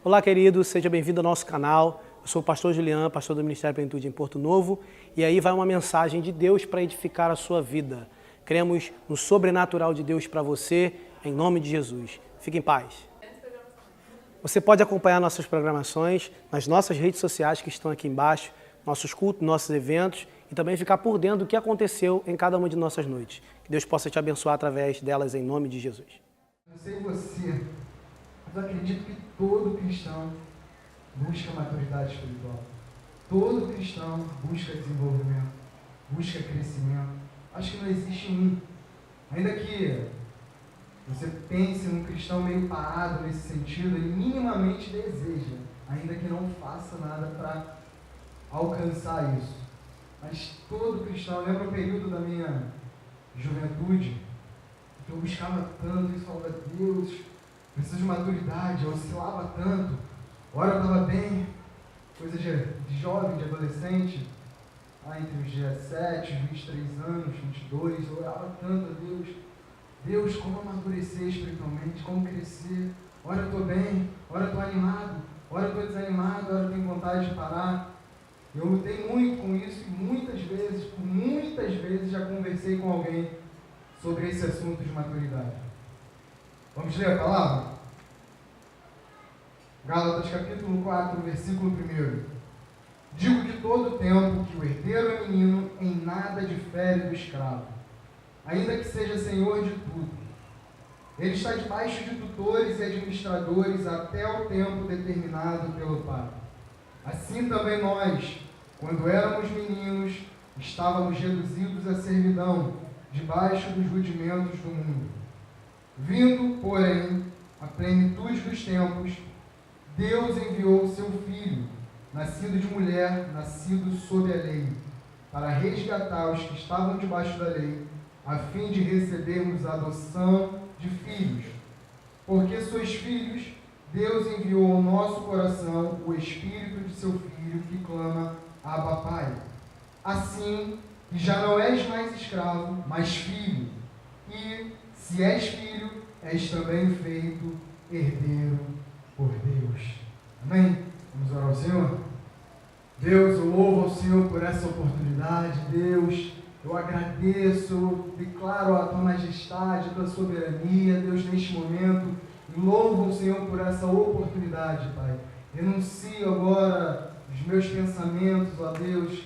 Olá, querido, seja bem-vindo ao nosso canal. Eu sou o pastor Julian, pastor do Ministério Plenitude em Porto Novo, e aí vai uma mensagem de Deus para edificar a sua vida. Cremos no sobrenatural de Deus para você, em nome de Jesus. Fique em paz. Você pode acompanhar nossas programações nas nossas redes sociais que estão aqui embaixo, nossos cultos, nossos eventos, e também ficar por dentro do que aconteceu em cada uma de nossas noites. Que Deus possa te abençoar através delas, em nome de Jesus. Não sei você, mas eu acredito que todo cristão busca maturidade espiritual. Todo cristão busca desenvolvimento, busca crescimento. Acho que não existe um. Ainda que você pense num cristão meio parado nesse sentido, ele minimamente deseja, ainda que não faça nada para alcançar isso. Mas todo cristão, eu lembro um período da minha juventude, que eu buscava tanto isso, falava, Deus, preciso de maturidade, eu oscilava tanto. Ora eu estava bem, coisa de jovem, de adolescente, lá entre os 17, os 23 anos, 22, eu orava tanto a Deus. Deus, como amadurecer espiritualmente, como crescer. Ora eu estou bem, ora eu estou animado, ora eu estou desanimado, ora eu tenho vontade de parar. Eu lutei muito com isso e muitas vezes já conversei com alguém sobre esse assunto de maturidade. Vamos ler a palavra? Gálatas capítulo 4, versículo 1. Digo de todo tempo que o herdeiro é menino, em nada difere do escravo, ainda que seja senhor de tudo. Ele está debaixo de tutores e administradores até o tempo determinado pelo Pai. Assim também nós, quando éramos meninos, estávamos reduzidos à servidão, debaixo dos rudimentos do mundo. Vindo, porém, a plenitude dos tempos, Deus enviou o seu Filho, nascido de mulher, nascido sob a lei, para resgatar os que estavam debaixo da lei, a fim de recebermos a adoção de filhos. Porque sois filhos, Deus enviou ao nosso coração o Espírito de seu Filho, que clama, Abba, Pai. Assim, que já não és mais escravo, mas filho. E, se és filho, és também feito herdeiro por Deus. Amém? Vamos orar ao Senhor? Deus, eu louvo ao Senhor por essa oportunidade. Deus, eu agradeço, eu declaro a Tua majestade, a Tua soberania, Deus, neste momento. E louvo o Senhor por essa oportunidade, Pai. Renuncio agora os meus pensamentos, ó Deus,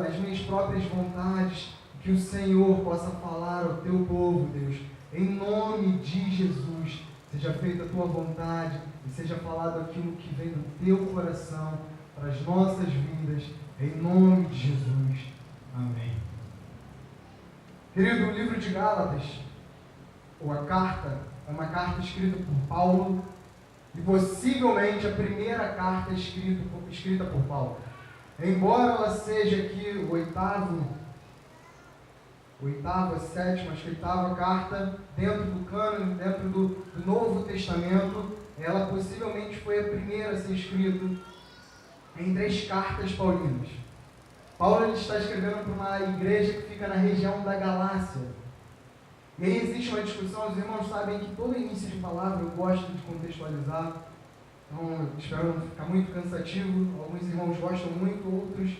as minhas próprias vontades, que o Senhor possa falar ao Teu povo, Deus. Em nome de Jesus, seja feita a Tua vontade e seja falado aquilo que vem do Teu coração para as nossas vidas, em nome de Jesus. Amém. Querido, o livro de Gálatas, ou a carta, é uma carta escrita por Paulo e possivelmente a primeira carta escrita por Paulo. Embora ela seja aqui a sétima, acho que oitava carta dentro do cânone, dentro do Novo Testamento, ela possivelmente foi a primeira a ser escrita entre as cartas paulinas. Paulo ele está escrevendo para uma igreja que fica na região da Galácia. E aí existe uma discussão, os irmãos sabem que todo início de palavra eu gosto de contextualizar, então espero não ficar muito cansativo. Alguns irmãos gostam muito, outros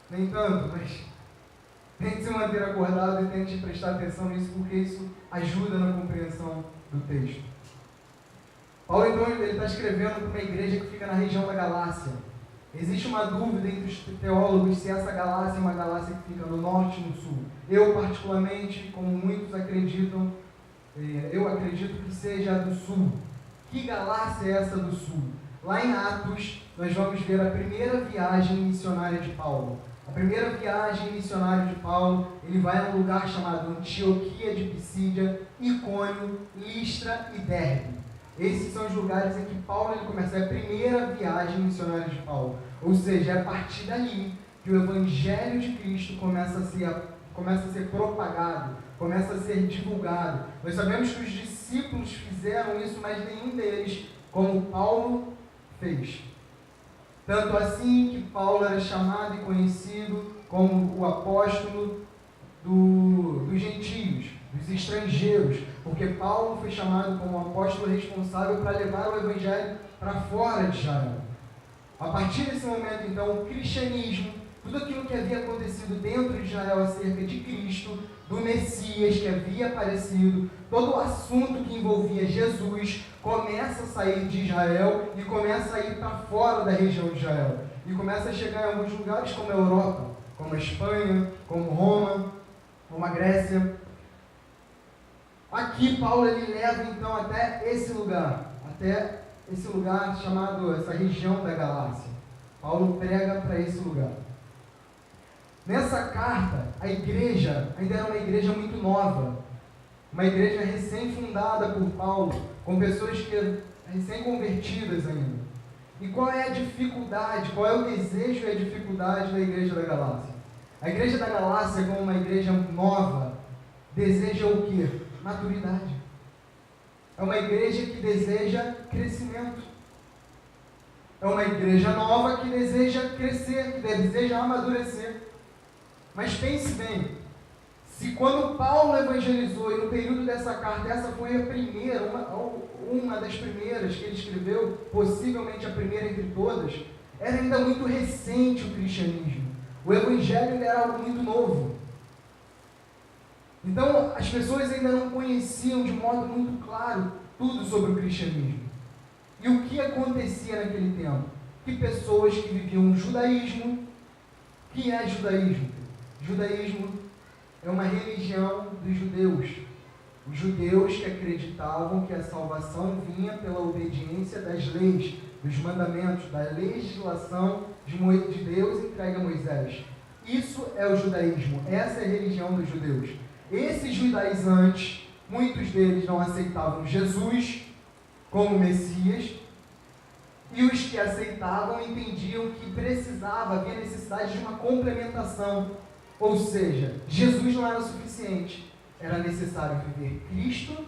nem tanto, mas tente se manter acordado e tente prestar atenção nisso, porque isso ajuda na compreensão do texto. Paulo então ele está escrevendo para uma igreja que fica na região da Galácia. Existe uma dúvida entre os teólogos se essa Galácia é uma Galácia que fica no norte ou no sul. Eu, particularmente, como muitos acreditam, eu acredito que seja a do sul. Que Galácia é essa do sul? Lá em Atos, nós vamos ver a primeira viagem missionária de Paulo. A primeira viagem missionária de Paulo, ele vai a um lugar chamado Antioquia de Pisídia, Icônio, Listra e Derbe. Esses são os lugares em que Paulo ele começa a primeira viagem missionária de Paulo. Ou seja, é a partir dali que o Evangelho de Cristo começa a ser propagado, começa a ser divulgado. Nós sabemos que os discípulos fizeram isso, mas nenhum deles, como Paulo, fez. Tanto assim que Paulo era chamado e conhecido como o apóstolo dos gentios, dos estrangeiros, porque Paulo foi chamado como apóstolo responsável para levar o evangelho para fora de Israel. A partir desse momento, então, o cristianismo, tudo aquilo que havia acontecido dentro de Israel acerca de Cristo, do Messias que havia aparecido, todo o assunto que envolvia Jesus, começa a sair de Israel e começa a ir para fora da região de Israel. E começa a chegar em alguns lugares como a Europa, como a Espanha, como Roma, como a Grécia. Aqui Paulo ele leva então até esse lugar chamado, essa região da Galácia. Paulo prega para esse lugar. Nessa carta, a igreja ainda era uma igreja muito nova, uma igreja recém-fundada por Paulo, com pessoas recém-convertidas ainda. E qual é a dificuldade, qual é o desejo e a dificuldade da igreja da Galácia? A igreja da Galácia, como uma igreja nova, deseja o quê? Maturidade. É uma igreja que deseja crescimento. É uma igreja nova que deseja crescer, que deseja amadurecer. Mas pense bem, se quando Paulo evangelizou, e no período dessa carta, essa foi a primeira, uma das primeiras que ele escreveu, possivelmente a primeira entre todas, era ainda muito recente o cristianismo. O evangelho ainda era algo muito novo. Então, as pessoas ainda não conheciam de modo muito claro tudo sobre o cristianismo. E o que acontecia naquele tempo? Que pessoas que viviam o judaísmo. O que é judaísmo? Judaísmo é uma religião dos judeus. Os judeus que acreditavam que a salvação vinha pela obediência das leis, dos mandamentos, da legislação de Deus entregue a Moisés. Isso é o judaísmo, essa é a religião dos judeus. Esses judaizantes, muitos deles não aceitavam Jesus como Messias, e os que aceitavam entendiam que havia necessidade de uma complementação. Ou seja, Jesus não era o suficiente, era necessário viver Cristo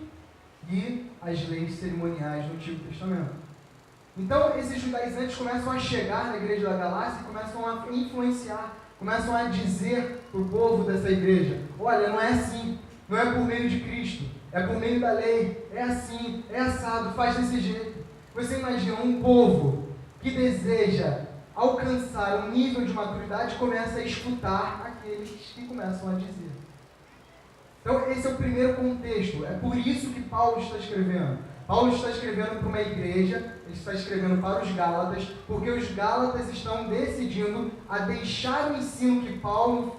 e as leis cerimoniais do Antigo Testamento. Então, esses judaizantes começam a chegar na igreja da Galácia e começam a influenciar, começam a dizer para o povo dessa igreja: olha, não é assim, não é por meio de Cristo, é por meio da lei, é assim, é assado, faz desse jeito. Você imagina um povo que deseja alcançar um nível de maturidade, começa a escutar aqueles que começam a dizer. Então esse é o primeiro contexto, é por isso que Paulo está escrevendo. Paulo está escrevendo para uma igreja, ele está escrevendo para os Gálatas, porque os Gálatas estão decidindo a deixar o ensino que Paulo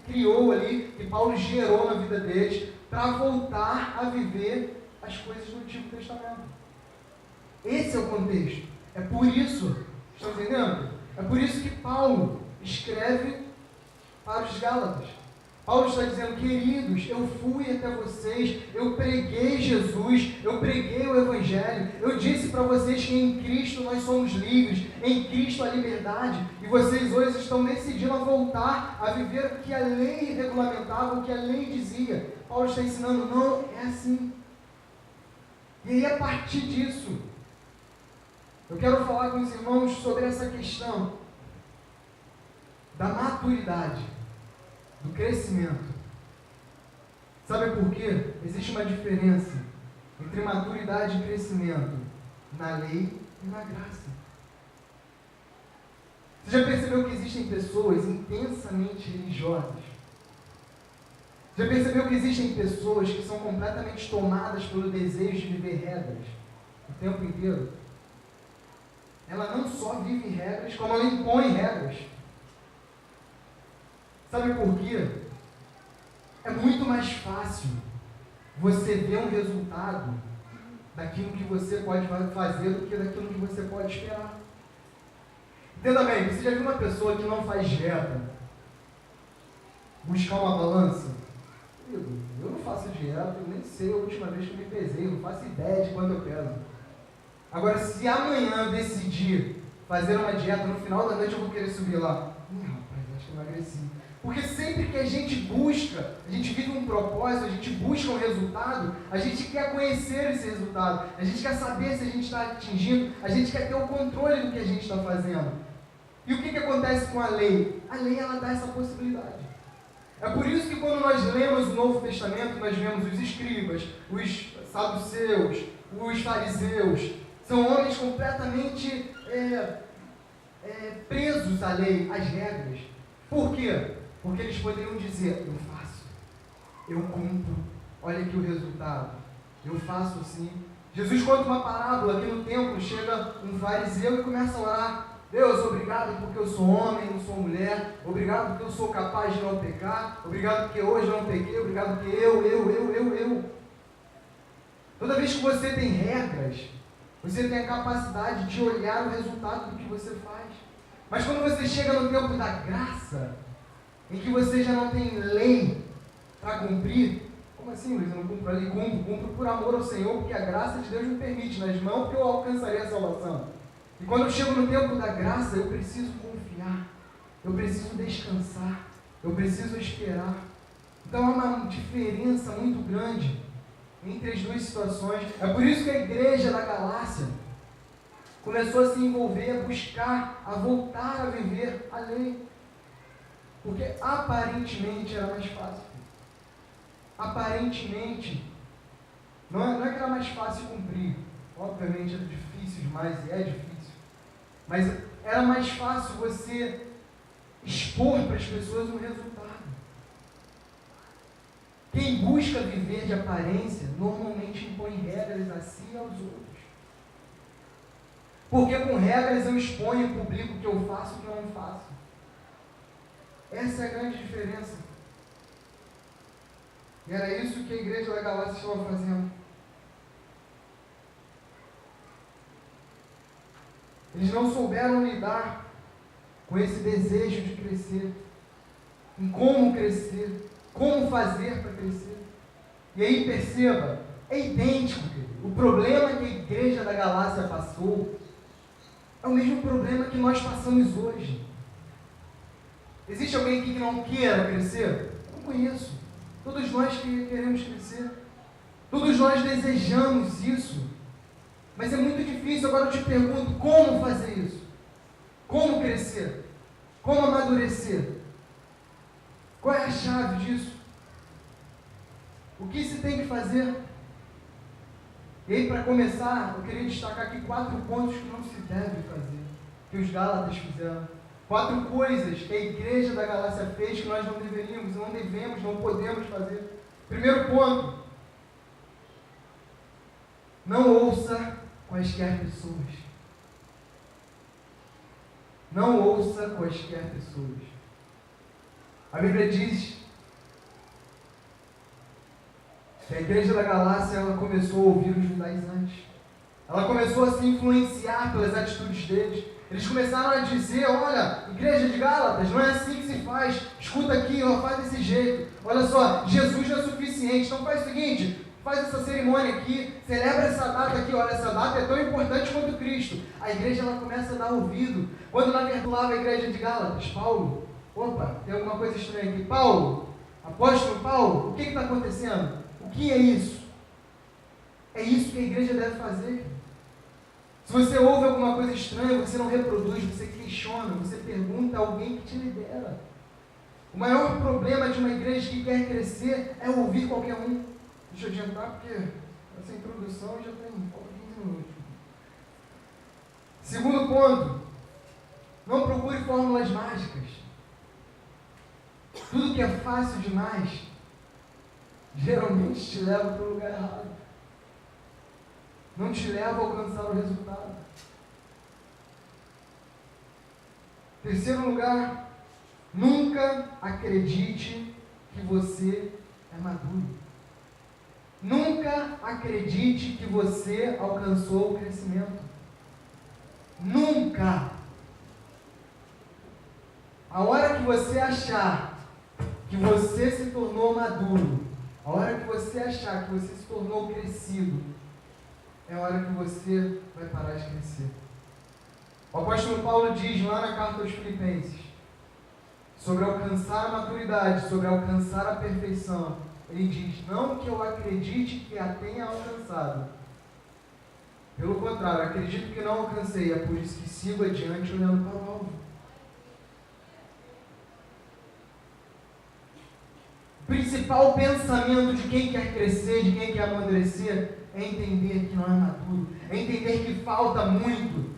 criou ali, que Paulo gerou na vida deles, para voltar a viver as coisas do Antigo Testamento. Esse é o contexto. É por isso, estão entendendo? É por isso que Paulo escreve para os Gálatas. Paulo está dizendo: queridos, eu fui até vocês, eu preguei Jesus, eu preguei o Evangelho, eu disse para vocês que em Cristo nós somos livres, em Cristo há liberdade, e vocês hoje estão decidindo a voltar a viver o que a lei regulamentava, o que a lei dizia. Paulo está ensinando: não, é assim. E aí, a partir disso, eu quero falar com os irmãos sobre essa questão da maturidade, do crescimento. Sabe por quê? Existe uma diferença entre maturidade e crescimento na lei e na graça. Você já percebeu que existem pessoas intensamente religiosas? Já percebeu que existem pessoas que são completamente tomadas pelo desejo de viver regras o tempo inteiro? Ela não só vive regras, como ela impõe regras. Sabe por quê? É muito mais fácil você ver um resultado daquilo que você pode fazer do que daquilo que você pode esperar. Entenda bem, você já viu uma pessoa que não faz dieta buscar uma balança? Eu não faço dieta, eu nem sei a última vez que eu me pesei, eu não faço ideia de quanto eu peso. Agora, se amanhã eu decidir fazer uma dieta, no final da noite eu vou querer subir lá. Rapaz, acho que eu emagreci. Porque sempre que a gente busca, a gente vive um propósito, a gente busca um resultado, a gente quer conhecer esse resultado, a gente quer saber se a gente está atingindo, a gente quer ter o controle do que a gente está fazendo. E o que acontece com a lei? A lei, ela dá essa possibilidade. É por isso que quando nós lemos o Novo Testamento, nós vemos os escribas, os saduceus, os fariseus, são homens completamente presos à lei, às regras. Por quê? Porque eles poderiam dizer, eu faço, eu cumpro, olha aqui o resultado, eu faço assim. Jesus conta uma parábola aqui no templo, chega um fariseu e começa a orar. Deus, obrigado porque eu sou homem, não sou mulher, obrigado porque eu sou capaz de não pecar, obrigado porque hoje eu não pequei, obrigado porque eu. Toda vez que você tem regras, você tem a capacidade de olhar o resultado do que você faz. Mas quando você chega no tempo da graça, em que você já não tem lei para cumprir, como assim, Luiz? Eu não cumpro a lei? Cumpro por amor ao Senhor, porque a graça de Deus me permite, mas não porque eu alcançarei a salvação. E quando eu chego no tempo da graça, eu preciso confiar, eu preciso descansar, eu preciso esperar. Então há uma diferença muito grande entre as duas situações. É por isso que a igreja da Galácia começou a se envolver, a buscar, a voltar a viver a lei. Porque aparentemente era mais fácil. Aparentemente, não é que era mais fácil cumprir. Obviamente era difícil demais e é difícil. Mas era mais fácil você expor para as pessoas um resultado. Quem busca viver de aparência, normalmente impõe regras a si e aos outros. Porque com regras eu exponho e publico o que eu faço e o que eu não faço. Essa é a grande diferença. E era isso que a igreja da Galácia estava fazendo. Eles não souberam lidar com esse desejo de crescer, em como crescer, como fazer para crescer. E aí perceba, é idêntico, querido. O problema que a igreja da Galácia passou é o mesmo problema que nós passamos hoje. Existe alguém aqui que não queira crescer? Eu não conheço. Todos nós queremos crescer. Todos nós desejamos isso. Mas é muito difícil. Agora eu te pergunto, como fazer isso? Como crescer? Como amadurecer? Qual é a chave disso? O que se tem que fazer? E aí, para começar, eu queria destacar aqui 4 pontos que não se deve fazer, que os Gálatas fizeram. 4 coisas que a igreja da Galácia fez que nós não deveríamos, não devemos, não podemos fazer. Primeiro ponto: não ouça quaisquer pessoas. Não ouça quaisquer pessoas. A Bíblia diz que a igreja da Galácia ela começou a ouvir os judaizantes. Ela começou a se influenciar pelas atitudes deles. Eles começaram a dizer, olha, igreja de Gálatas, não é assim que se faz. Escuta aqui, ó, faz desse jeito. Olha só, Jesus não é suficiente. Então faz o seguinte, faz essa cerimônia aqui, celebra essa data aqui. Olha, essa data é tão importante quanto Cristo. A igreja ela começa a dar ouvido. Quando na verdade lá a igreja de Gálatas, Paulo, opa, tem alguma coisa estranha aqui. Paulo, apóstolo Paulo, o que está acontecendo? O que é isso? É isso que a igreja deve fazer. Se você ouve alguma coisa estranha, você não reproduz, você questiona, você pergunta a alguém que te lidera. O maior problema de uma igreja que quer crescer é ouvir qualquer um. Deixa eu adiantar porque essa introdução já tem 15 minutos. Segundo ponto, não procure fórmulas mágicas. Tudo que é fácil demais, geralmente te leva para o lugar errado. Não te leva a alcançar o resultado. Terceiro lugar, nunca acredite que você é maduro. Nunca acredite que você alcançou o crescimento. Nunca. A hora que você achar que você se tornou maduro, a hora que você achar que você se tornou crescido, é a hora que você vai parar de crescer. O apóstolo Paulo diz lá na carta aos Filipenses, sobre alcançar a maturidade, sobre alcançar a perfeição. Ele diz, não que eu acredite que a tenha alcançado. Pelo contrário, acredito que não alcancei, é por isso que sigo adiante olhando para o alvo. principal pensamento de quem quer crescer, de quem quer amadurecer, é entender que não é maduro, é entender que falta muito,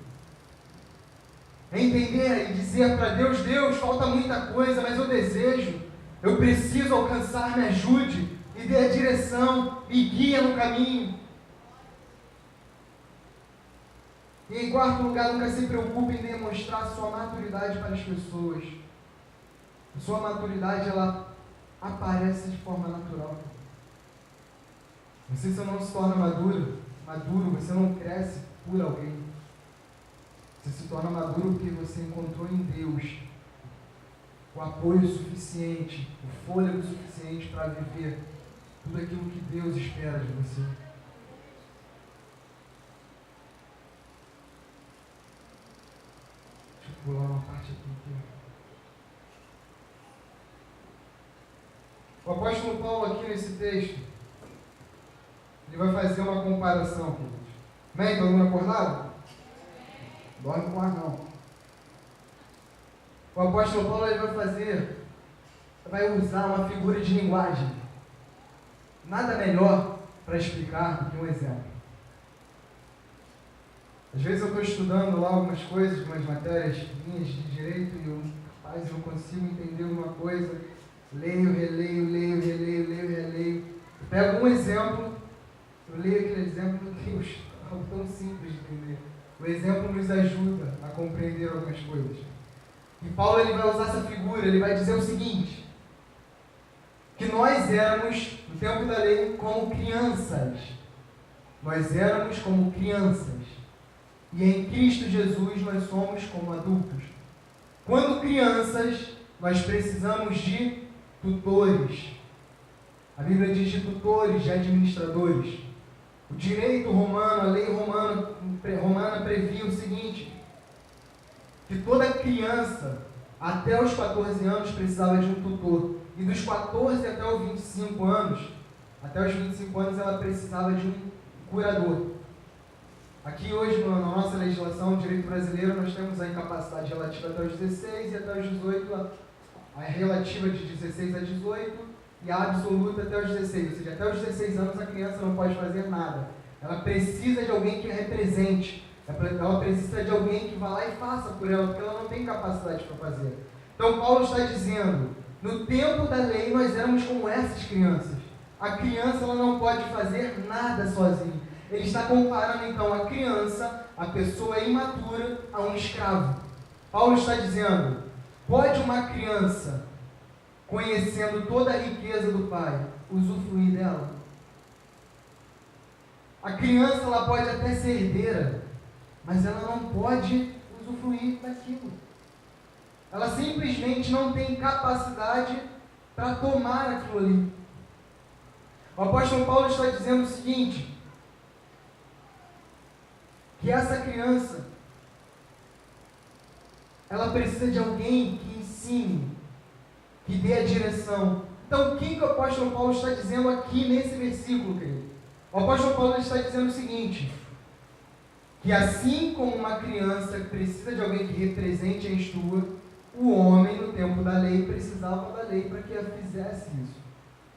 é entender e dizer para Deus: Deus, falta muita coisa, mas eu desejo, eu preciso alcançar, me ajude, me dê a direção, me guia no caminho. E em quarto lugar, nunca se preocupe em demonstrar sua maturidade para as pessoas. A sua maturidade, ela aparece de forma natural. Você não se torna maduro, você não cresce por alguém. Você se torna maduro porque você encontrou em Deus o apoio suficiente, o fôlego suficiente para viver tudo aquilo que Deus espera de você. Deixa eu pular uma parte aqui. O apóstolo Paulo aqui nesse texto, ele vai fazer uma comparação, queridos. Amém? Todo mundo acordado? Dorme com ar não. O apóstolo Paulo ele vai usar uma figura de linguagem. Nada melhor para explicar do que um exemplo. Às vezes eu estou estudando lá algumas coisas, algumas matérias minhas de direito, e eu não consigo entender uma coisa, leio, releio, eu pego um exemplo, eu leio aquele exemplo, meu Deus, é algo tão simples de entender. O exemplo nos ajuda a compreender algumas coisas. E Paulo ele vai usar essa figura, ele vai dizer o seguinte: que nós éramos, no tempo da lei, como crianças. Nós éramos como crianças. E em Cristo Jesus nós somos como adultos. Quando crianças, nós precisamos de tutores. A Bíblia diz de tutores, de administradores. O direito romano, a lei romana previa o seguinte: que toda criança, até os 14 anos, precisava de um tutor. E dos 14 até os 25 anos, ela precisava de um curador. Aqui hoje, na nossa legislação, no direito brasileiro, nós temos a incapacidade relativa até os 16 e até os 18, a relativa de 16 a 18 e a absoluta até os 16. Ou seja, até os 16 anos a criança não pode fazer nada. Ela precisa de alguém que a represente. Ela precisa de alguém que vá lá e faça por ela, porque ela não tem capacidade para fazer. Então Paulo está dizendo: no tempo da lei nós éramos como essas crianças. A criança ela não pode fazer nada sozinha. Ele está comparando então a criança, a pessoa imatura, a um escravo. Paulo está dizendo: pode uma criança, conhecendo toda a riqueza do pai, usufruir dela? A criança ela pode até ser herdeira, mas ela não pode usufruir daquilo. Ela simplesmente não tem capacidade para tomar aquilo ali. O apóstolo Paulo está dizendo o seguinte: que essa criança, ela precisa de alguém que ensine, que dê a direção. Então, o que o apóstolo Paulo está dizendo aqui nesse versículo, querido? O apóstolo Paulo está dizendo o seguinte: que assim como uma criança precisa de alguém que represente e instrua, o homem, no tempo da lei, precisava da lei para que a fizesse isso.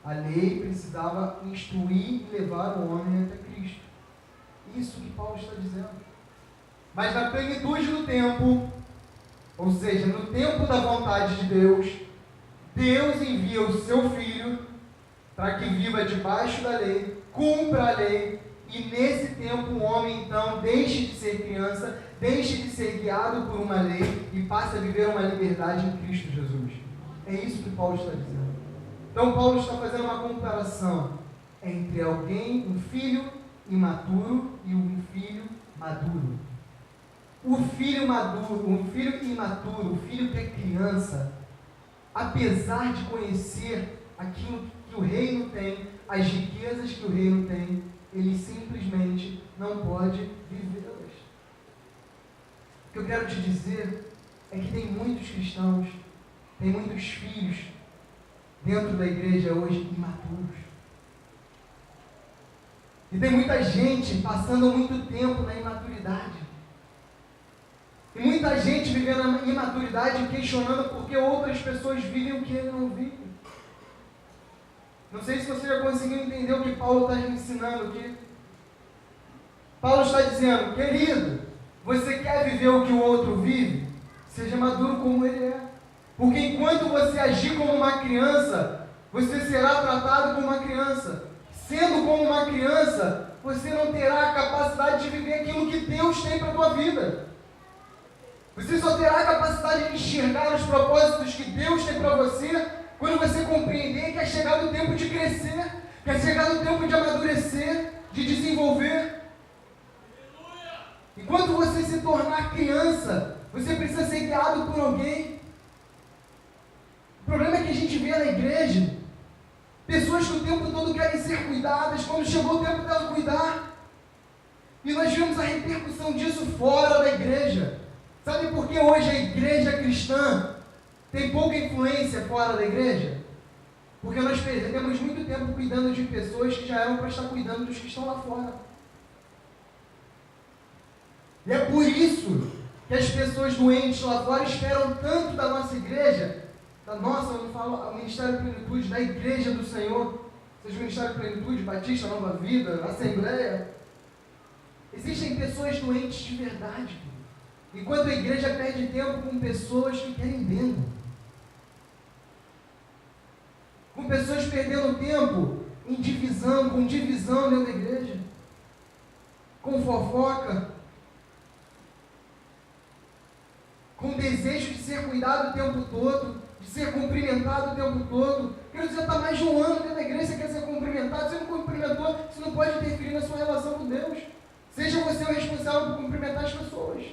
A lei precisava instruir e levar o homem até Cristo. Isso que Paulo está dizendo. Mas na plenitude do tempo, ou seja, no tempo da vontade de Deus, Deus envia o seu Filho para que viva debaixo da lei, cumpra a lei, e nesse tempo o homem então deixe de ser criança, deixe de ser guiado por uma lei e passe a viver uma liberdade em Cristo Jesus. É isso que Paulo está dizendo. Então Paulo está fazendo uma comparação entre alguém, um filho imaturo e um filho maduro. O filho maduro, um filho imaturo, o filho que é criança, apesar de conhecer aquilo que o reino tem, as riquezas que o reino tem, ele simplesmente não pode vivê-las. O que eu quero te dizer é que tem muitos cristãos, tem muitos filhos dentro da igreja hoje imaturos. E tem muita gente passando muito tempo na imaturidade. E muita gente vivendo a imaturidade e questionando por que outras pessoas vivem o que ele não vive. Não sei se você já conseguiu entender o que Paulo está ensinando aqui. Paulo está dizendo, querido, você quer viver o que o outro vive? Seja maduro como ele é. Porque enquanto você agir como uma criança, você será tratado como uma criança. Sendo como uma criança, você não terá a capacidade de viver aquilo que Deus tem para a tua vida. Você só terá a capacidade de enxergar os propósitos que Deus tem para você quando você compreender que é chegado o tempo de crescer, que é chegado o tempo de amadurecer, de desenvolver. Enquanto você se tornar criança, você precisa ser guiado por alguém. O problema é que a gente vê na igreja pessoas que o tempo todo querem ser cuidadas, quando chegou o tempo dela cuidar. E nós vemos a repercussão disso fora da igreja. Sabe por que hoje a igreja cristã tem pouca influência fora da igreja? Porque nós perdemos muito tempo cuidando de pessoas que já eram para estar cuidando dos que estão lá fora. E é por isso que as pessoas doentes lá fora esperam tanto da nossa igreja, da nossa, eu não falo, o Ministério Plenitude, da Igreja do Senhor, seja o Ministério Plenitude, Batista, Nova Vida, Assembleia. Existem pessoas doentes de verdade, enquanto a igreja perde tempo com pessoas que querem bem, com pessoas perdendo tempo em divisão, com divisão dentro da igreja, com fofoca, com desejo de ser cuidado o tempo todo, de ser cumprimentado o tempo todo. Quero dizer, está mais de um ano dentro da igreja, você quer ser cumprimentado, você não cumprimentou, você não pode interferir na sua relação com Deus. Seja você o responsável por cumprimentar as pessoas.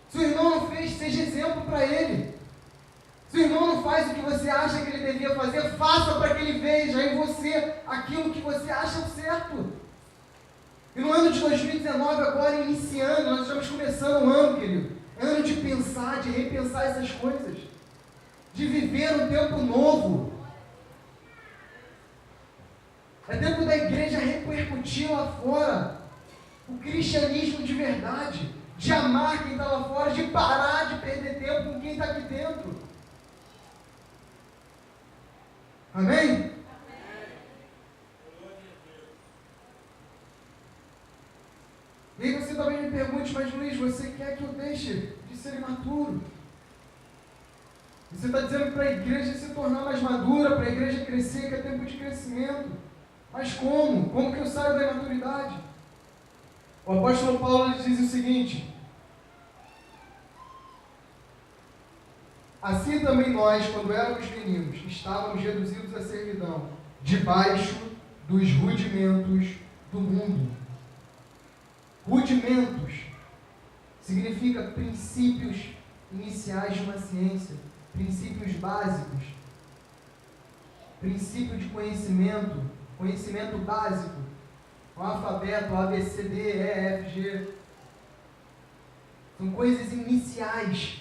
Se o irmão não fez, seja exemplo para ele. Se o irmão não faz o que você acha que ele devia fazer, faça para que ele veja em você aquilo que você acha certo. E no ano de 2019, agora iniciando, nós estamos começando o ano, querido. É ano de pensar, de repensar essas coisas. De viver um tempo novo. É tempo da igreja repercutir lá fora o cristianismo de verdade. De amar quem está lá fora, de parar de perder tempo com quem está aqui dentro. Amém? E aí você talvez me pergunte, mas Luiz, você quer que eu deixe de ser imaturo? Você está dizendo para a igreja se tornar mais madura, para a igreja crescer, que é tempo de crescimento. Mas como? Como que eu saio da imaturidade? O apóstolo Paulo diz o seguinte: assim também nós, quando éramos meninos, estávamos reduzidos à servidão, debaixo dos rudimentos do mundo. Rudimentos significa princípios iniciais de uma ciência, princípios básicos, princípio de conhecimento, conhecimento básico, o alfabeto, o A, B, C, D, E, F, G. São coisas iniciais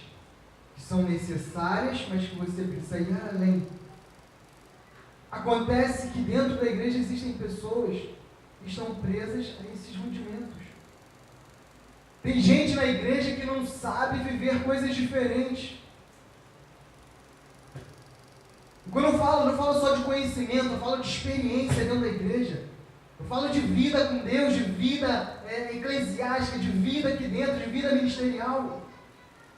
que são necessárias, mas que você precisa ir além. Acontece que dentro da igreja existem pessoas que estão presas a esses rudimentos. Tem gente na igreja que não sabe viver coisas diferentes. E quando eu falo, não falo só de conhecimento, eu falo de experiência dentro da igreja. Eu falo de vida com Deus, de vida eclesiástica, de vida aqui dentro, de vida ministerial.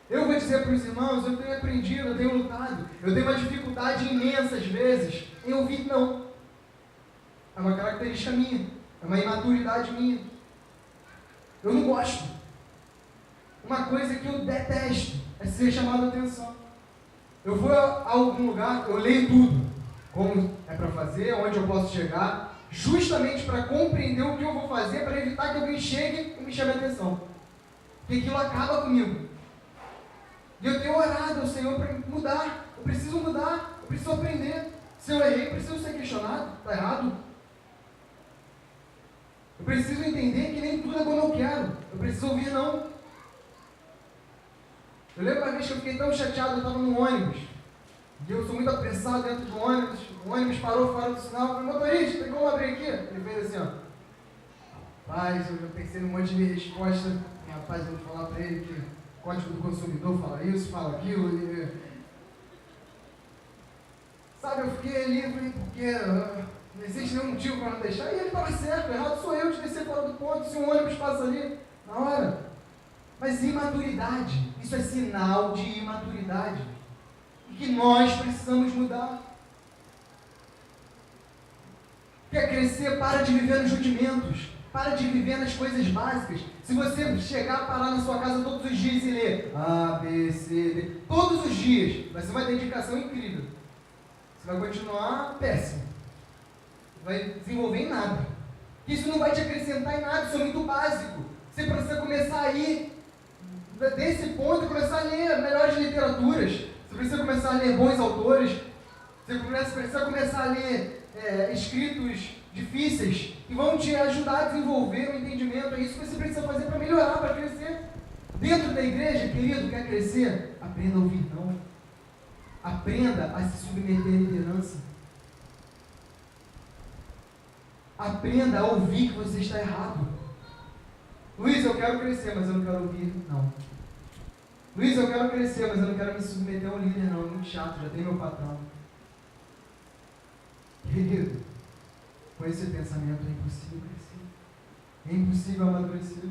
Eu vou dizer para os irmãos, eu tenho aprendido, eu tenho lutado, eu tenho uma dificuldade imensa às vezes em ouvir não. É uma característica minha, é uma imaturidade minha. Eu não gosto. Uma coisa que eu detesto é ser chamado a atenção. Eu vou a algum lugar, eu leio tudo, como é para fazer, onde eu posso chegar, justamente para compreender o que eu vou fazer, para evitar que alguém chegue e me chame a atenção. Porque aquilo acaba comigo. E eu tenho orado ao Senhor para mudar. Eu preciso mudar, eu preciso aprender. Se eu errei, eu preciso ser questionado. Está errado? Eu preciso entender que nem tudo é como eu quero. Eu preciso ouvir não. Eu lembro uma vez que eu fiquei tão chateado, eu estava no ônibus. E eu sou muito apressado dentro do ônibus. O ônibus parou fora do sinal. Eu falei, motorista, tem como abrir aqui? Ele fez assim, ó. Rapaz, eu já pensei num monte de resposta. Rapaz, eu vou falar para ele que o Código do Consumidor fala isso, fala aquilo. Sabe? sabe, eu fiquei ali, falei, porque não existe nenhum motivo para não deixar. E ele estava certo, errado sou eu de descer fora do ponto, se um ônibus passa ali, na hora. Mas imaturidade, isso é sinal de imaturidade. E que nós precisamos mudar. Quer crescer? Para de viver nos rudimentos. Para de viver nas coisas básicas. Se você chegar, parar na sua casa todos os dias e ler A, B, C, D, todos os dias, vai ser uma dedicação incrível. Você vai continuar péssimo. Não vai desenvolver em nada. Isso não vai te acrescentar em nada, isso é muito básico. Você precisa começar a ir desse ponto e começar a ler melhores literaturas. Você precisa começar a ler bons autores. Você precisa começar a ler escritos difíceis que vão te ajudar a desenvolver o entendimento. É isso que você precisa fazer para melhorar, para crescer. Dentro da igreja, querido, quer crescer? Aprenda a ouvir não. Aprenda a se submeter à liderança. Aprenda a ouvir que você está errado. Luiz, eu quero crescer, mas eu não quero ouvir não. Luiz, eu quero crescer, mas eu não quero me submeter a um líder não. É muito chato, já tem meu patrão. Querido, com esse pensamento é impossível crescer. É impossível amadurecer.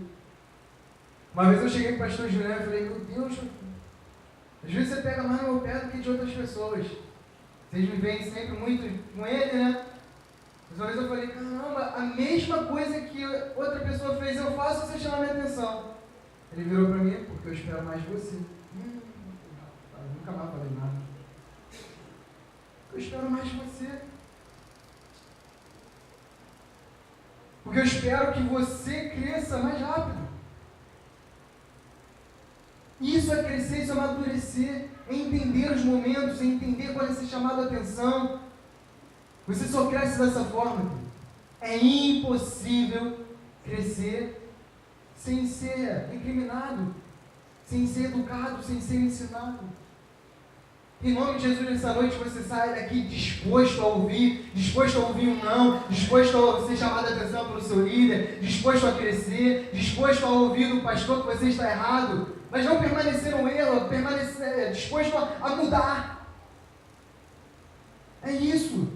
Uma vez eu cheguei com o pastor Juliano e falei, meu Deus, às vezes você pega mais no meu pé do que de outras pessoas. Vocês me veem sempre muito com ele, né? Mas uma vez eu falei, caramba, a mesma coisa que outra pessoa fez eu faço, você chama a minha atenção. Ele virou para mim, porque eu espero mais de você. Nunca mais falei nada. Eu espero mais de você. Porque eu espero que você cresça mais rápido. Isso é crescer, isso é amadurecer, é entender os momentos, é entender quando é ser chamado a atenção. Você só cresce dessa forma. É impossível crescer sem ser recriminado, sem ser educado, sem ser ensinado. Em nome de Jesus, nessa noite, você sai daqui disposto a ouvir um não, disposto a ser chamado a atenção pelo seu líder, disposto a crescer, disposto a ouvir do pastor que você está errado, mas não permanecer no erro, disposto a mudar. É isso.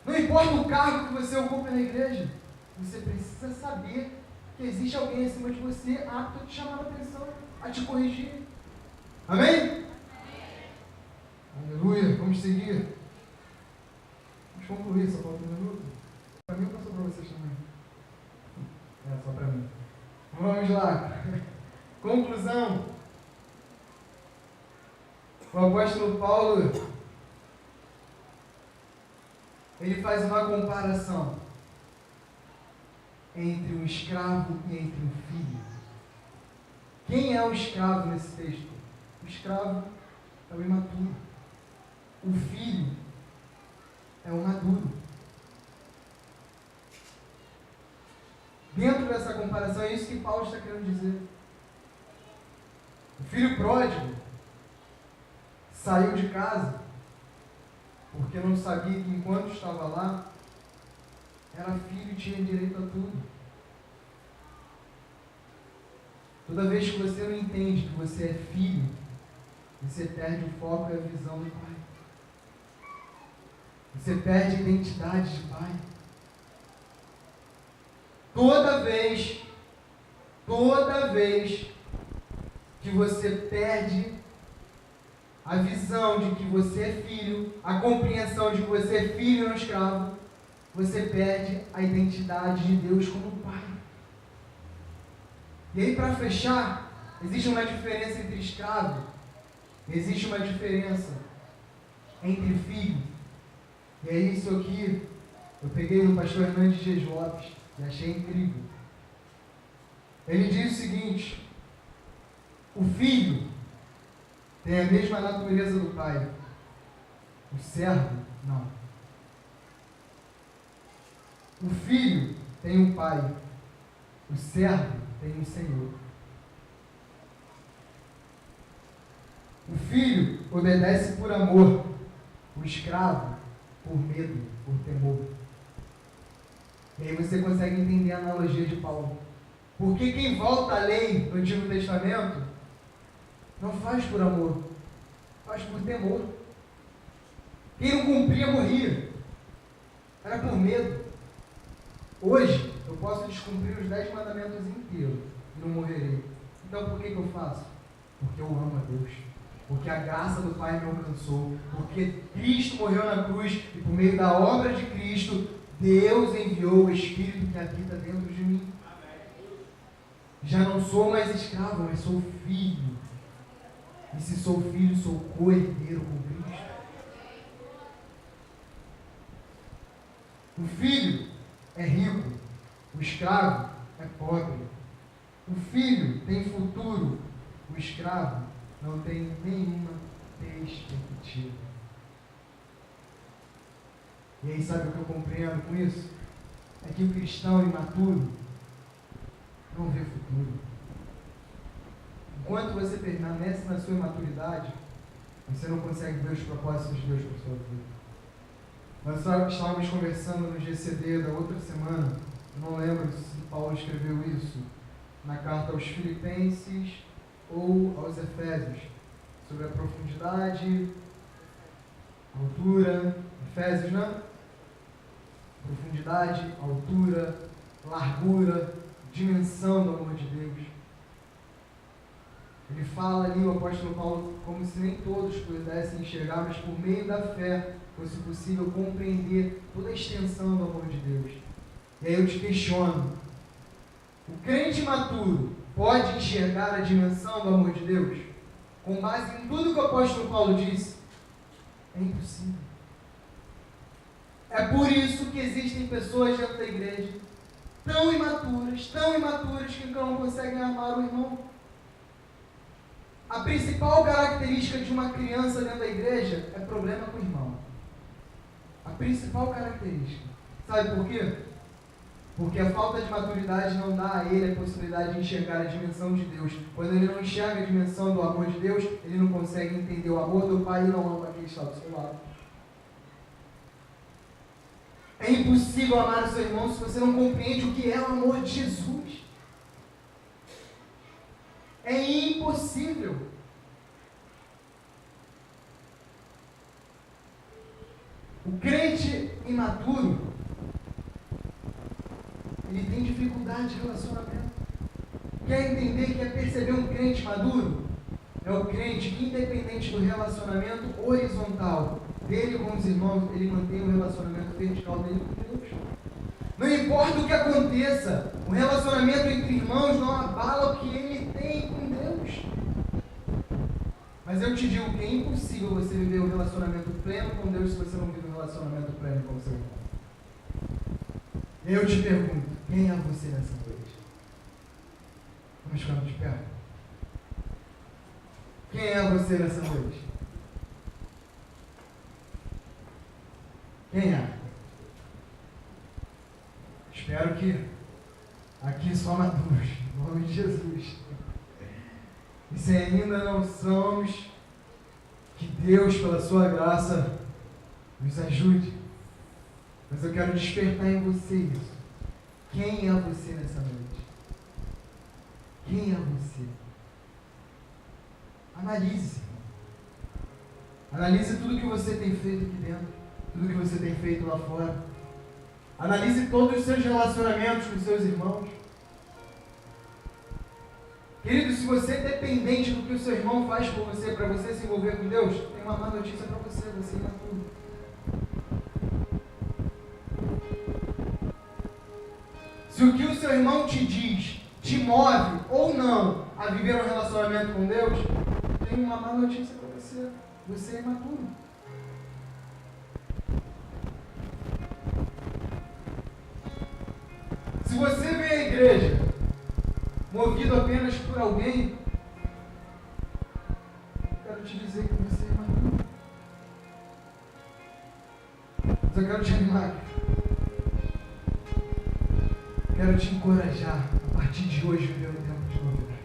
Não importa o cargo que você ocupa na igreja, você precisa saber que existe alguém acima de você apto a te chamar a atenção, a te corrigir. Amém? Aleluia, vamos seguir. Vamos concluir, só falta um minuto. Para mim ou passou para vocês também? É, só para mim. Vamos lá. Conclusão. O apóstolo Paulo, ele faz uma comparação entre um escravo e entre um filho. Quem é o escravo nesse texto? O escravo é o imaturo. O filho é o maduro. Dentro dessa comparação, é isso que Paulo está querendo dizer. O filho pródigo saiu de casa porque não sabia que enquanto estava lá, era filho e tinha direito a tudo. Toda vez que você não entende que você é filho, você perde o foco e a visão do Pai. Você perde a identidade de pai. Toda vez que você perde a visão de que você é filho, a compreensão de que você é filho e não escravo, você perde a identidade de Deus como pai. E aí, para fechar, existe uma diferença entre escravo, existe uma diferença entre filho. E é isso aqui, eu peguei do pastor Hernandes Dias Lopes e achei incrível. Ele diz o seguinte: o filho tem a mesma natureza do pai, o servo não. O filho tem um pai, o servo tem um senhor. O filho obedece por amor, o escravo por medo, por temor. E aí você consegue entender a analogia de Paulo. Porque quem volta à lei do Antigo Testamento não faz por amor, faz por temor. Quem não cumpria morria. Era por medo. Hoje, eu posso descumprir os 10 mandamentos inteiros e não morrerei. Então por que eu faço? Porque eu amo a Deus. Porque a graça do Pai me alcançou. Porque Cristo morreu na cruz e por meio da obra de Cristo, Deus enviou o Espírito que habita dentro de mim. Já não sou mais escravo, mas sou filho. E se sou filho, sou co-herdeiro com Cristo. O filho é rico, o escravo é pobre. O filho tem futuro, o escravo não tem nenhuma perspectiva. E aí, sabe o que eu compreendo com isso? É que o cristão imaturo não vê futuro. Enquanto você permanece na sua imaturidade, você não consegue ver os propósitos de Deus para a sua vida. Nós estávamos conversando no GCD da outra semana, eu não lembro se Paulo escreveu isso, na carta aos Filipenses ou aos Efésios, sobre a profundidade, altura, Efésios, não? Profundidade, altura, largura, dimensão do amor de Deus. Ele fala ali, o apóstolo Paulo, como se nem todos pudessem enxergar, mas por meio da fé fosse possível compreender toda a extensão do amor de Deus. E aí eu te questiono, o crente maturo pode enxergar a dimensão do amor de Deus? Com base em tudo que o apóstolo Paulo disse? É impossível. É por isso que existem pessoas dentro da igreja tão imaturas que não conseguem amar o irmão. A principal característica de uma criança dentro da igreja é problema com o irmão. A principal característica. Sabe por quê? Porque a falta de maturidade não dá a ele a possibilidade de enxergar a dimensão de Deus. Quando ele não enxerga a dimensão do amor de Deus, ele não consegue entender o amor do Pai e não ama quem está do seu lado. É impossível amar o seu irmão se você não compreende o que é o amor de Jesus. É impossível. O crente imaturo, ele tem dificuldade de relacionamento. Quer entender, quer perceber um crente maduro? É o crente que, independente do relacionamento horizontal dele com os irmãos, ele mantém o relacionamento vertical dele com Deus. Não importa o que aconteça, o relacionamento entre irmãos não abala o que ele tem com Deus. Mas eu te digo que é impossível você viver um relacionamento pleno com Deus se você não vive um relacionamento pleno com o seu irmão. Eu te pergunto, quem é você nessa noite? Vamos ficar de pé. Quem é você nessa noite? Quem é? Espero que aqui só maduros, em nome de Jesus. E se ainda não somos, que Deus, pela sua graça, nos ajude. Mas eu quero despertar em você isso. Quem é você nessa noite? Quem é você? Analise. Analise tudo que você tem feito aqui dentro, tudo que você tem feito lá fora. Analise todos os seus relacionamentos com os seus irmãos. Querido, se você é dependente do que o seu irmão faz por você, para você se envolver com Deus, tem uma má notícia para você é imaturo. Se o que o seu irmão te diz, te move ou não a viver um relacionamento com Deus, tem uma má notícia para você. Você é imaturo. Se você vem à igreja movido apenas por alguém, eu quero te dizer que você é imaturo. Mas eu quero te animar. Quero te encorajar a partir de hoje viver um tempo de novidade.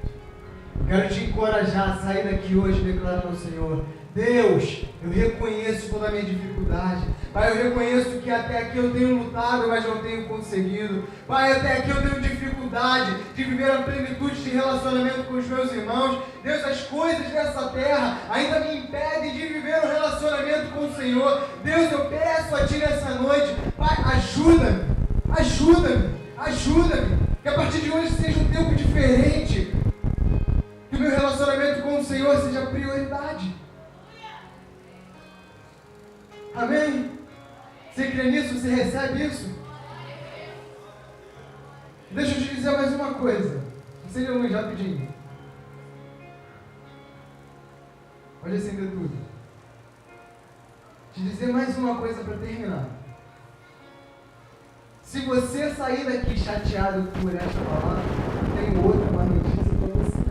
Eu quero te encorajar a sair daqui hoje e declarar ao Senhor: Deus, eu reconheço toda a minha dificuldade. Pai, eu reconheço que até aqui eu tenho lutado, mas não tenho conseguido. Pai, até aqui eu tenho dificuldade de viver a plenitude de relacionamento com os meus irmãos. Deus, as coisas dessa terra ainda me impedem de viver um relacionamento com o Senhor. Deus, eu peço a Ti nessa noite, Pai, ajuda-me, ajuda-me, ajuda-me. Que a partir de hoje seja um tempo diferente. Que o meu relacionamento com o Senhor seja prioridade. Amém? Você crê nisso? Você recebe isso? Deixa eu te dizer mais uma coisa. Acende a luz rapidinho. Pode acender tudo. Te dizer mais uma coisa para terminar. Se você sair daqui chateado por esta palavra, tem outra má notícia para você.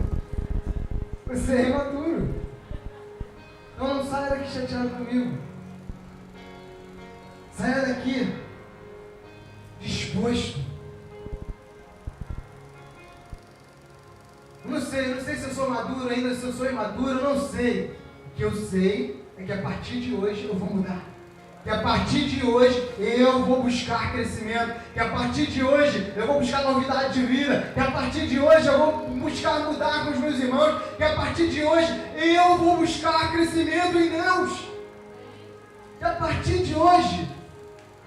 Você é imaturo. Então não saia daqui chateado comigo. Saia daqui disposto. Não sei se eu sou maduro ainda, se eu sou imaduro, não sei. O que eu sei é que a partir de hoje eu vou mudar. Que a partir de hoje eu vou buscar crescimento. Que a partir de hoje eu vou buscar novidade de vida. Que a partir de hoje eu vou buscar mudar com os meus irmãos. Que a partir de hoje eu vou buscar crescimento em Deus. Que a partir de hoje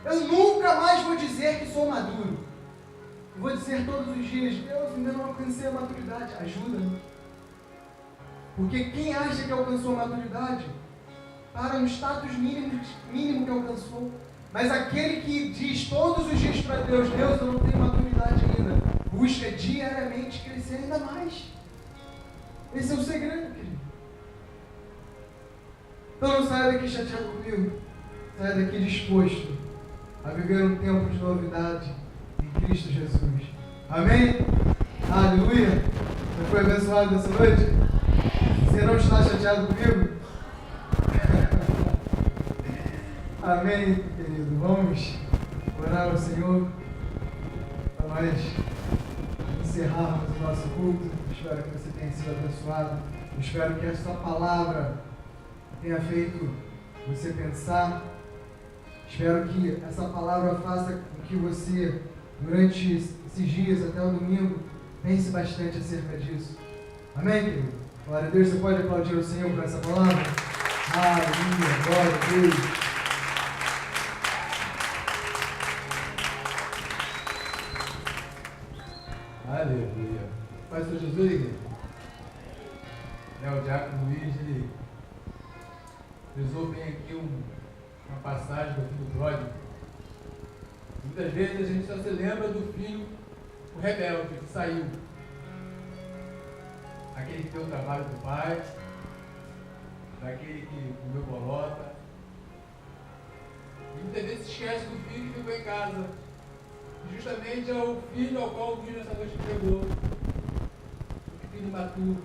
eu nunca mais vou dizer que sou maduro. Eu vou dizer todos os dias, Deus, ainda não alcancei a maturidade, ajuda-me. Porque quem acha que alcançou a maturidade, para no status mínimo que alcançou. Mas aquele que diz todos os dias para Deus, Deus, eu não tenho maturidade ainda, busca diariamente crescer ainda mais. Esse é o segredo, querido. Então não saia daqui chateado comigo, saia daqui disposto a viver um tempo de novidade em Cristo Jesus. Amém? Aleluia! Você foi abençoado nessa noite? Você não está chateado comigo? Amém, querido. Vamos orar ao Senhor para nós encerrarmos o nosso culto. Espero que você tenha sido abençoado. Espero que essa palavra tenha feito você pensar. Espero que essa palavra faça com que você, durante esses dias, até o domingo, pense bastante acerca disso. Amém, querido? Glória a Deus. Você pode aplaudir o Senhor por essa palavra? Aleluia. Glória a Deus. Aleluia. Pastor Jesus, o Diácono Luiz, ele frisou bem aqui uma passagem do filho pródigo. Muitas vezes a gente só se lembra do filho, o rebelde, que saiu. Aquele que deu o trabalho do pai, daquele que comeu bolota. E muitas vezes se esquece do filho que ficou em casa. E justamente é o filho ao qual o filho nessa noite entregou. O filho imaturo.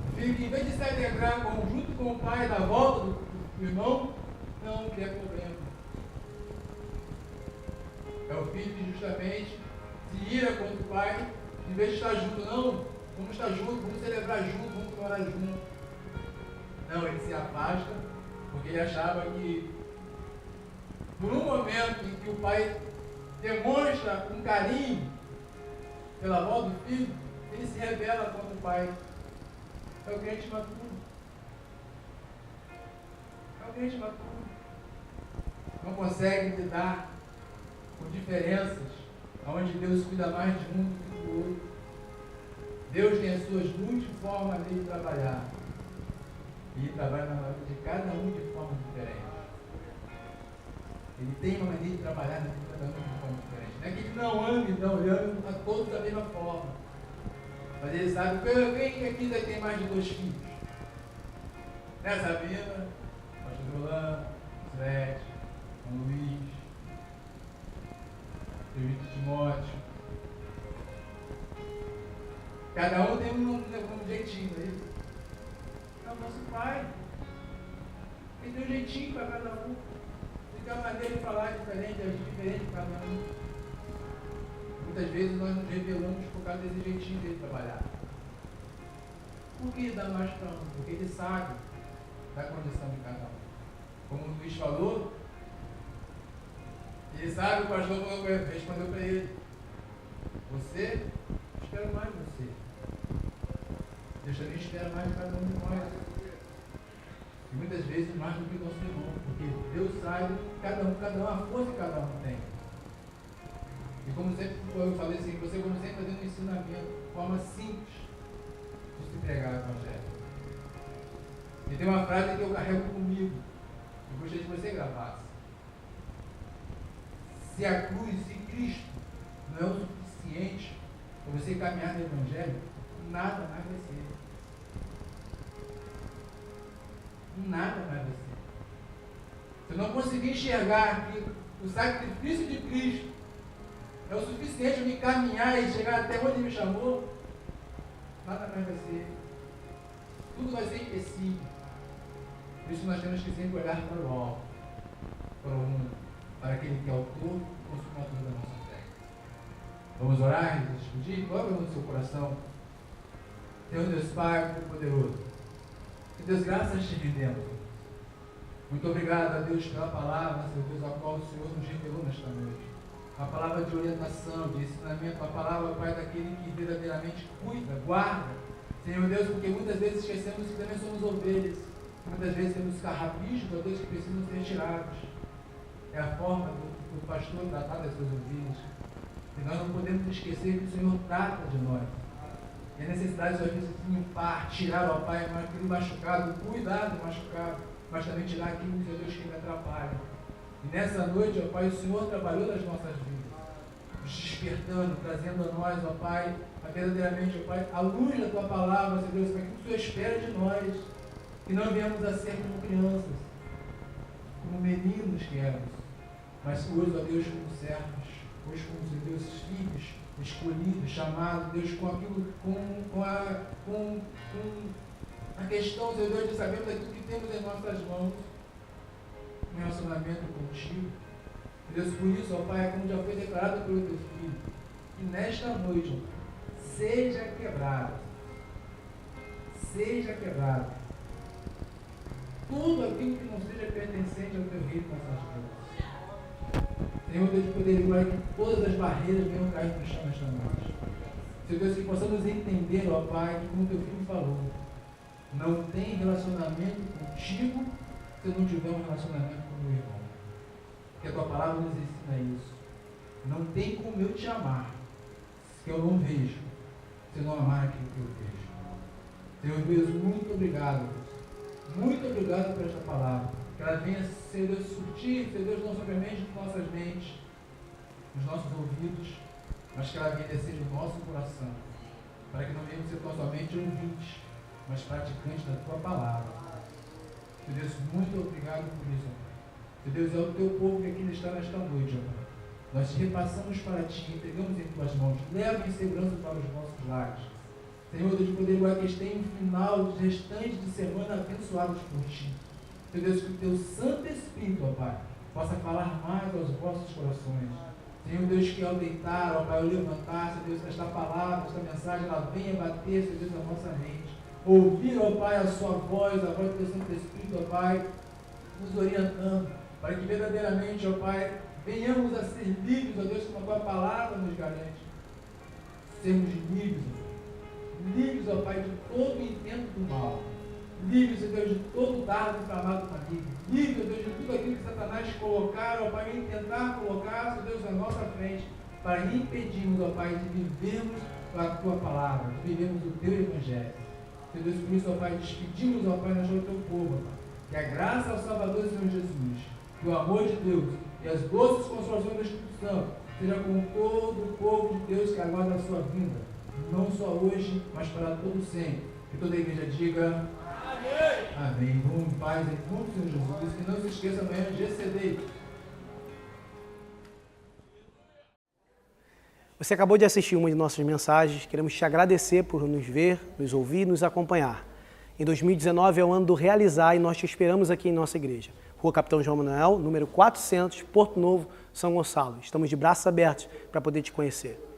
O filho que, em vez de se alegrar junto com o pai da volta do irmão, não quer problema. É o filho que justamente se ira contra o pai, em vez de estar junto, não, vamos estar juntos, vamos celebrar juntos, vamos comemorar juntos. Não, ele se afasta, porque ele achava que, por um momento em que o pai demonstra um carinho pela volta do filho, ele se rebela contra o pai. É o crente maturo. É o crente maturo. Não consegue lidar com diferenças, onde Deus cuida mais de um do que do outro. Deus tem as suas multiformas de trabalhar. E ele trabalha na vida de cada um de forma diferente. Ele tem uma maneira de trabalhar na vida de cada um de forma diferente. Não é que ele não ame, não, ele ama a todos da mesma forma. Mas ele sabe, quem aqui ainda tem mais de 2 filhos? Né, Sabina? Pastor Rolando, Zete, São Luís, Presbítero Timóteo. Cada um tem um jeitinho, não é isso? É o nosso pai. Ele tem um jeitinho para cada um. Ele tem uma maneira de falar diferente, agir diferente para cada um. Muitas vezes nós nos rebelamos por causa desse jeitinho dele trabalhar. Por que ele dá mais para um? Porque ele sabe da condição de cada um. Como o Luiz falou, ele sabe, o pastor respondeu para ele: você, eu espero mais de você. Deus também espera mais de cada um de nós. E muitas vezes mais do que o nosso irmão, porque Deus sabe cada um, a força que cada um tem. E como sempre eu falei assim, você como sempre está dando um ensinamento, forma simples de se pregar o Evangelho. E tem uma frase que eu carrego comigo, eu gostaria que você gravasse. Se a cruz, se Cristo não é o suficiente para você caminhar no Evangelho, nada mais vai ser. Nada mais vai ser. Se eu não conseguir enxergar que o sacrifício de Cristo é o suficiente para me caminhar e chegar até onde Ele me chamou, nada mais vai ser. Tudo vai ser empecilho. Por isso nós temos que sempre olhar para o alto, para o mundo, para aquele que é o todo consumador da nossa fé. Vamos orar e nos despedir? Coloca no seu coração. Senhor Deus Pai, Todo-Poderoso. Que Deus, graças te rendemos. Muito obrigado a Deus pela palavra, Senhor Deus, a qual o Senhor nos revelou nesta noite. A palavra de orientação, de ensinamento, a palavra, Pai, daquele que verdadeiramente cuida, guarda. Senhor Deus, porque muitas vezes esquecemos que também somos ovelhas. Muitas vezes temos carrapichos, ó Deus, que precisam ser retirados. É a forma do pastor tratar das suas ovelhas. E nós não podemos esquecer que o Senhor trata de nós. E a necessidade de, às vezes, limpar, tirar, ó Pai, aquele machucado, cuidar do machucado, mas também tirar aquilo, Senhor Deus, que me atrapalha. E nessa noite, ó Pai, o Senhor trabalhou nas nossas vidas, nos despertando, trazendo a nós, ó Pai, verdadeiramente, ó Pai, a luz da Tua palavra, Senhor Deus, para que o Senhor espera de nós, que não viemos a ser como crianças, como meninos que éramos, mas hoje, ó Deus, como servos, hoje como, Senhor Deus, filhos, escolhidos, chamados, Deus, com aquilo, com a questão, Senhor Deus, de sabermos aquilo que temos em nossas mãos, um relacionamento contigo. Deus, por isso, ó Pai, como já foi declarado pelo Teu Filho, que nesta noite, ó, seja quebrado tudo aquilo que não seja pertencente ao Teu reino nessas vidas. Senhor Deus, de poder igual que todas as barreiras venham cair no chão nesta noite. Senhor Deus, que possamos entender, ó Pai, que como Teu Filho falou, não tem relacionamento contigo se eu não tiver um relacionamento com o meu irmão. Que a Tua palavra nos ensina isso. Não tem como eu te amar se eu não vejo, se eu não amar aquilo que eu vejo. Senhor Deus, muito obrigado, Deus. Muito obrigado por esta palavra. Que ela venha, Senhor Deus, surtir, Senhor Deus, não somente nas nossas mentes, nos nossos ouvidos, mas que ela venha descer no nosso coração, para que não venhamos ser tão somente ouvintes, mas praticantes da Tua palavra. Senhor Deus, muito obrigado por isso, Pai. Senhor Deus, é o Teu povo que aqui está nesta noite, Pai. Nós repassamos para Ti, entregamos em Tuas mãos, leva em segurança para os nossos lares. Senhor Deus, de poder igual que eles tenham um final dos restantes de semana abençoados por Ti. Senhor Deus, que o Teu Santo Espírito, ó Pai, possa falar mais aos vossos corações. Senhor Deus, que ao deitar, ó Pai, ao levantar, Senhor Deus, esta palavra, esta mensagem, ela venha bater, Senhor Deus, na nossa mente. Ouvir, ó Pai, a Sua voz, a voz do Teu Santo Espírito, ó Pai, nos orientando, para que verdadeiramente, ó Pai, venhamos a ser livres, ó Deus, como a Tua palavra nos garante. Sermos livres, ó Pai, de todo o intento do mal. Livres, ó Deus, de todo dardo inflamado maligno. Livres, ó Deus, de tudo aquilo que Satanás colocar, ó Pai, e tentar colocar, ó Deus, na nossa frente, para impedirmos, ó Pai, de vivermos a Tua palavra, de vivermos o Teu Evangelho. Senhor Deus, por isso, ó Pai, despedimos, ó Pai, nós do Teu povo, ó Pai. Que a graça ao Salvador Senhor Jesus, que o amor de Deus e as doces consolações do Espírito Santo seja com todo o povo de Deus que aguarda a sua vinda, não só hoje, mas para todo sempre. Que toda a igreja diga amém. Amém. Vamos em paz, em nome do Senhor Jesus. E não se esqueça, amanhã GCD. Você acabou de assistir uma de nossas mensagens. Queremos te agradecer por nos ver, nos ouvir, nos acompanhar. Em 2019 é o ano do Realizar e nós te esperamos aqui em nossa igreja. Rua Capitão João Manuel, número 400, Porto Novo, São Gonçalo. Estamos de braços abertos para poder te conhecer.